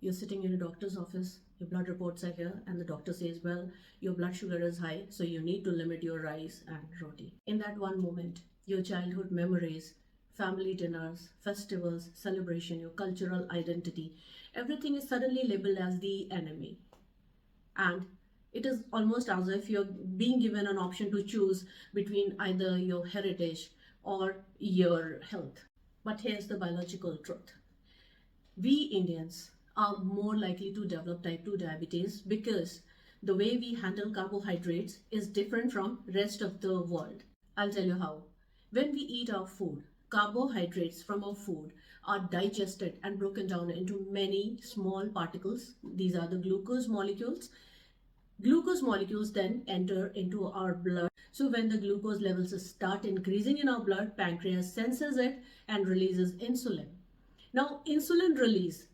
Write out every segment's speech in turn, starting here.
You're sitting in a doctor's office, your blood reports are here, and the doctor says, well, your blood sugar is high, so you need to limit your rice and roti. In that one moment, your childhood memories, family dinners, festivals, celebration, your cultural identity, everything is suddenly labeled as the enemy. And it is almost as if you're being given an option to choose between either your heritage or your health. But here's the biological truth. We Indians are more likely to develop type 2 diabetes because the way we handle carbohydrates is different from rest of the world. I'll tell you how. When we eat our food, carbohydrates from our food are digested and broken down into many small particles. These are the glucose molecules. Glucose molecules then enter into our blood. So when the glucose levels start increasing in our blood, pancreas senses it and releases insulin. Now, insulin release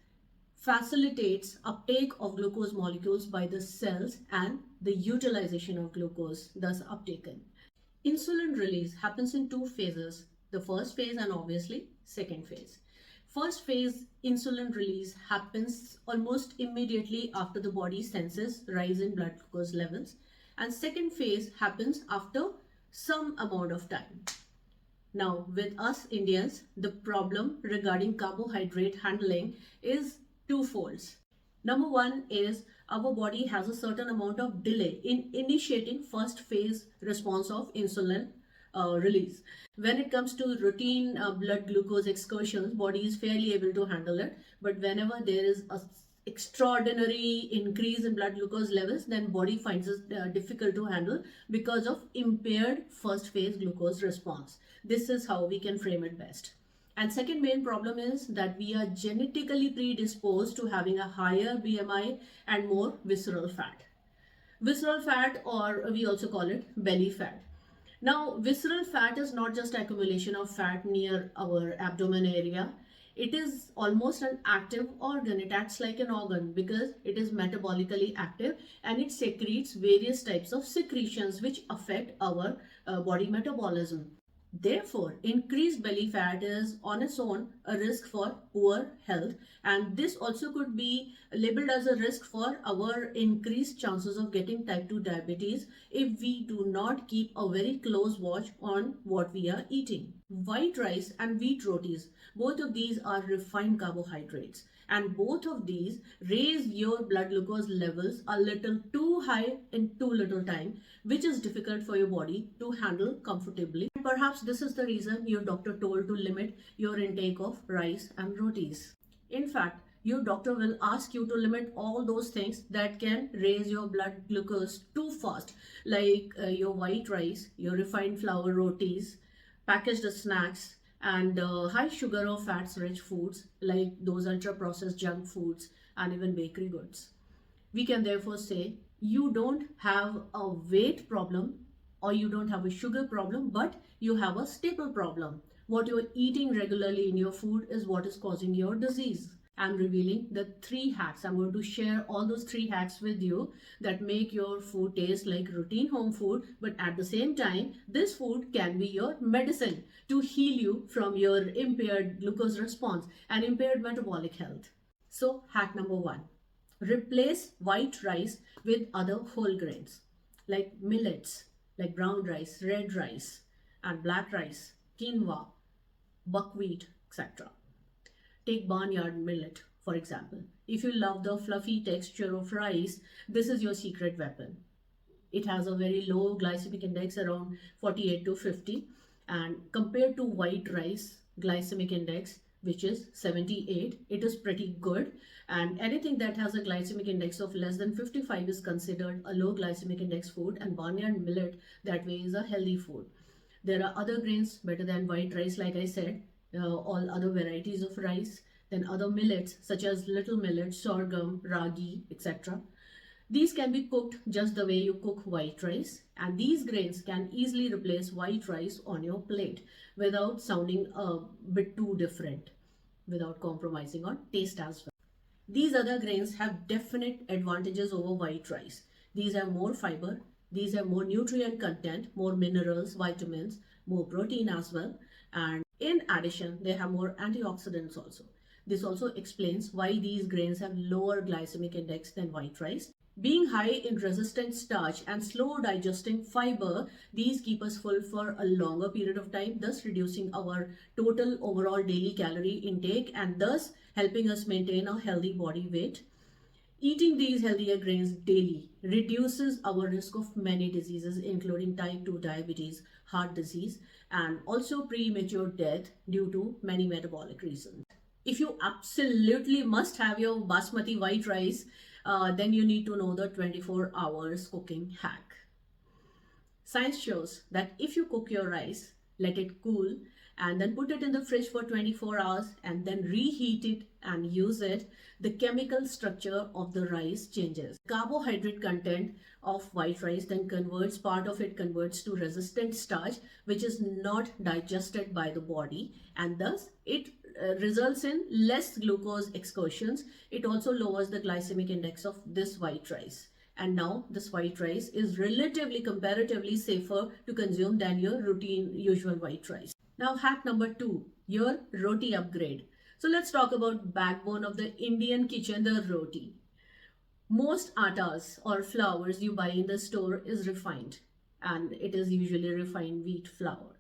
facilitates uptake of glucose molecules by the cells and the utilization of glucose thus uptaken. Insulin release happens in two phases, the first phase and obviously second phase. First phase insulin release happens almost immediately after the body senses rise in blood glucose levels, and second phase happens after some amount of time. Now, with us Indians, the problem regarding carbohydrate handling is twofold. Number one is our body has a certain amount of delay in initiating first phase response of insulin release. When it comes to routine blood glucose excursions, body is fairly able to handle it. But whenever there is a extraordinary increase in blood glucose levels, then body finds it difficult to handle because of impaired first phase glucose response. This is how we can frame it best. And second main problem is that we are genetically predisposed to having a higher BMI and more visceral fat. Visceral fat, or we also call it belly fat. Now, visceral fat is not just accumulation of fat near our abdomen area. It is almost an active organ. It acts like an organ because it is metabolically active and it secretes various types of secretions which affect our body metabolism. Therefore, increased belly fat is on its own a risk for poor health, and this also could be labeled as a risk for our increased chances of getting type 2 diabetes if we do not keep a very close watch on what we are eating. White rice and wheat rotis, both of these are refined carbohydrates, and both of these raise your blood glucose levels a little too high in too little time, which is difficult for your body to handle comfortably. Perhaps this is the reason your doctor told to limit your intake of rice and rotis. In fact, your doctor will ask you to limit all those things that can raise your blood glucose too fast, like your white rice, your refined flour rotis, packaged snacks, and high sugar or fats rich foods like those ultra processed junk foods and even bakery goods. We can therefore say you don't have a weight problem or you don't have a sugar problem, but you have a staple problem. What you're eating regularly in your food is what is causing your disease. I'm revealing the 3 hacks. I'm going to share all those 3 hacks with you that make your food taste like routine home food, but at the same time, this food can be your medicine to heal you from your impaired glucose response and impaired metabolic health. So, hack number 1. Replace white rice with other whole grains like millets, like brown rice, red rice, and black rice, quinoa, buckwheat, etc. Take barnyard millet, for example. If you love the fluffy texture of rice, this is your secret weapon. It has a very low glycemic index, around 48 to 50, and compared to white rice glycemic index, which is 78, it is pretty good, and anything that has a glycemic index of less than 55 is considered a low glycemic index food, and barnyard millet that way is a healthy food. There are other grains better than white rice, like I said, all other varieties of rice, then other millets such as little millet, sorghum, ragi, etc. These can be cooked just the way you cook white rice, and these grains can easily replace white rice on your plate without sounding a bit too different, without compromising on taste as well. These other grains have definite advantages over white rice. These have more fiber, these have more nutrient content, more minerals, vitamins, more protein as well, and in addition, they have more antioxidants also. This also explains why these grains have lower glycemic index than white rice. Being high in resistant starch and slow digesting fiber, these keep us full for a longer period of time, thus reducing our total overall daily calorie intake and thus helping us maintain a healthy body weight. Eating these healthier grains daily reduces our risk of many diseases, including type 2 diabetes, heart disease, and also premature death due to many metabolic reasons. If you absolutely must have your basmati white rice, then you need to know the 24 hours cooking hack. Science shows that if you cook your rice, let it cool, and then put it in the fridge for 24 hours and then reheat it and use it, the chemical structure of the rice changes. Carbohydrate content of white rice then part of it converts to resistant starch, which is not digested by the body, and thus it results in less glucose excursions. It also lowers the glycemic index of this white rice. And now this white rice is comparatively safer to consume than your routine usual white rice. Now hack number 2, your roti upgrade. So let's talk about backbone of the Indian kitchen, the roti. Most attas or flours you buy in the store is refined, and it is usually refined wheat flour,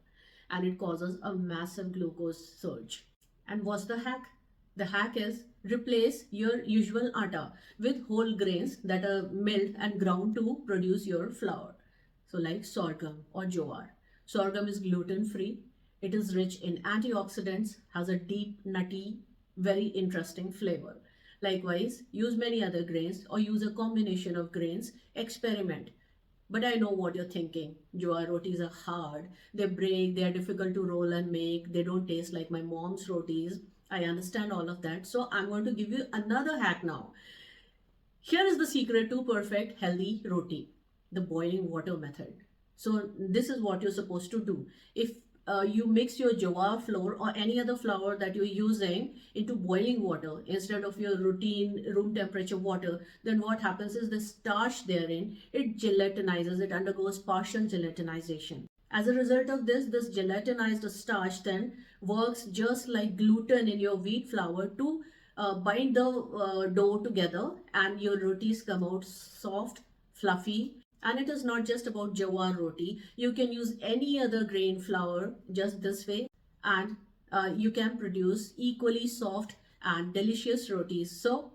and it causes a massive glucose surge. And what's the hack? The hack is replace your usual atta with whole grains that are milled and ground to produce your flour. So like sorghum or jowar. Sorghum is gluten free. It is rich in antioxidants, has a deep, nutty, very interesting flavor. Likewise, use many other grains or use a combination of grains. Experiment. But I know what you're thinking. Jowar rotis are hard. They break, they are difficult to roll and make. They don't taste like my mom's rotis. I understand all of that. So I'm going to give you another hack now. Here is the secret to perfect healthy roti, the boiling water method. So this is what you're supposed to do. If you mix your jowar flour or any other flour that you're using into boiling water instead of your routine room temperature water, then what happens is the starch therein, it gelatinizes, it undergoes partial gelatinization. As a result of this gelatinized starch then works just like gluten in your wheat flour to bind the dough together, and your rotis come out soft, fluffy. And it is not just about jowar roti. You can use any other grain flour just this way, and you can produce equally soft and delicious rotis. So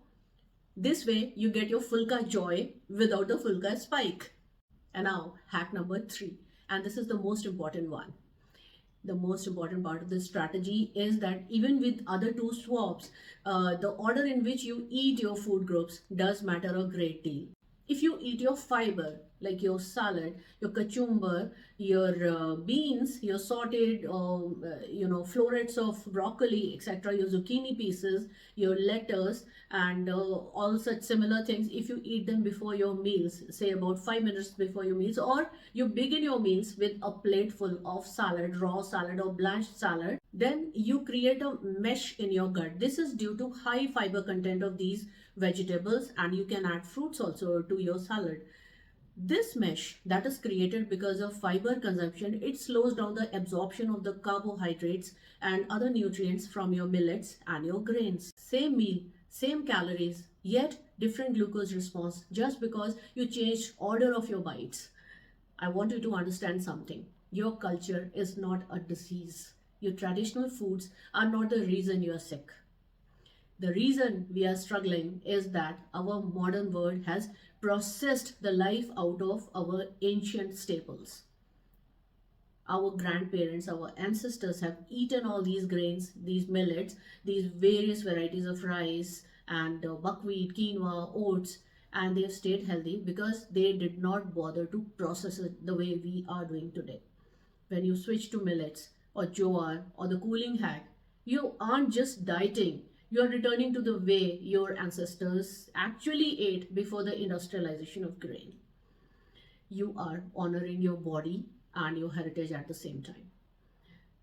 this way you get your fulka joy without the fulka spike. And now hack number 3, and this is the most important one. The most important part of this strategy is that even with other two swaps, the order in which you eat your food groups does matter a great deal. If you eat your fiber, like your salad, your cucumber, your beans, your sauteed, florets of broccoli, etc., your zucchini pieces, your lettuce, and all such similar things, if you eat them before your meals, say about 5 minutes before your meals, or you begin your meals with a plate full of salad, raw salad or blanched salad, then you create a mesh in your gut. This is due to high fiber content of these vegetables, and you can add fruits also to your salad. This mesh that is created because of fiber consumption, it slows down the absorption of the carbohydrates and other nutrients from your millets and your grains. Same meal, same calories, yet different glucose response just because you changed order of your bites. I want you to understand something. Your culture is not a disease. Your traditional foods are not the reason you are sick. The reason we are struggling is that our modern world has processed the life out of our ancient staples. Our grandparents, our ancestors have eaten all these grains, these millets, these various varieties of rice and buckwheat, quinoa, oats, and they have stayed healthy because they did not bother to process it the way we are doing today. When you switch to millets or jowar or the cooling hack, you aren't just dieting. You are returning to the way your ancestors actually ate before the industrialization of grain. You are honoring your body and your heritage at the same time.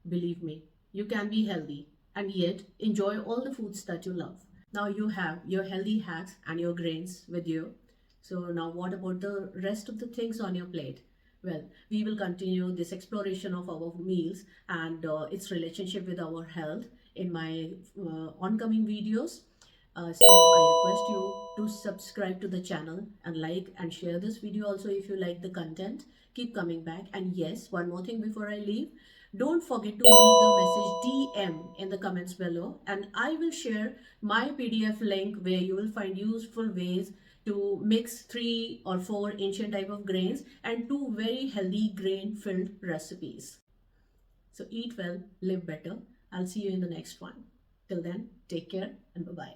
Believe me, you can be healthy and yet enjoy all the foods that you love. Now you have your healthy hacks and your grains with you. So now what about the rest of the things on your plate? Well, we will continue this exploration of our meals and its relationship with our health in my oncoming videos. So I request you to subscribe to the channel and like and share this video also if you like the content. Keep coming back. And yes, one more thing before I leave, don't forget to leave the message DM in the comments below, and I will share my PDF link where you will find useful ways to mix 3 or 4 ancient type of grains and 2 very healthy grain filled recipes. So eat well, live better. I'll see you in the next one. Till then, take care and bye bye.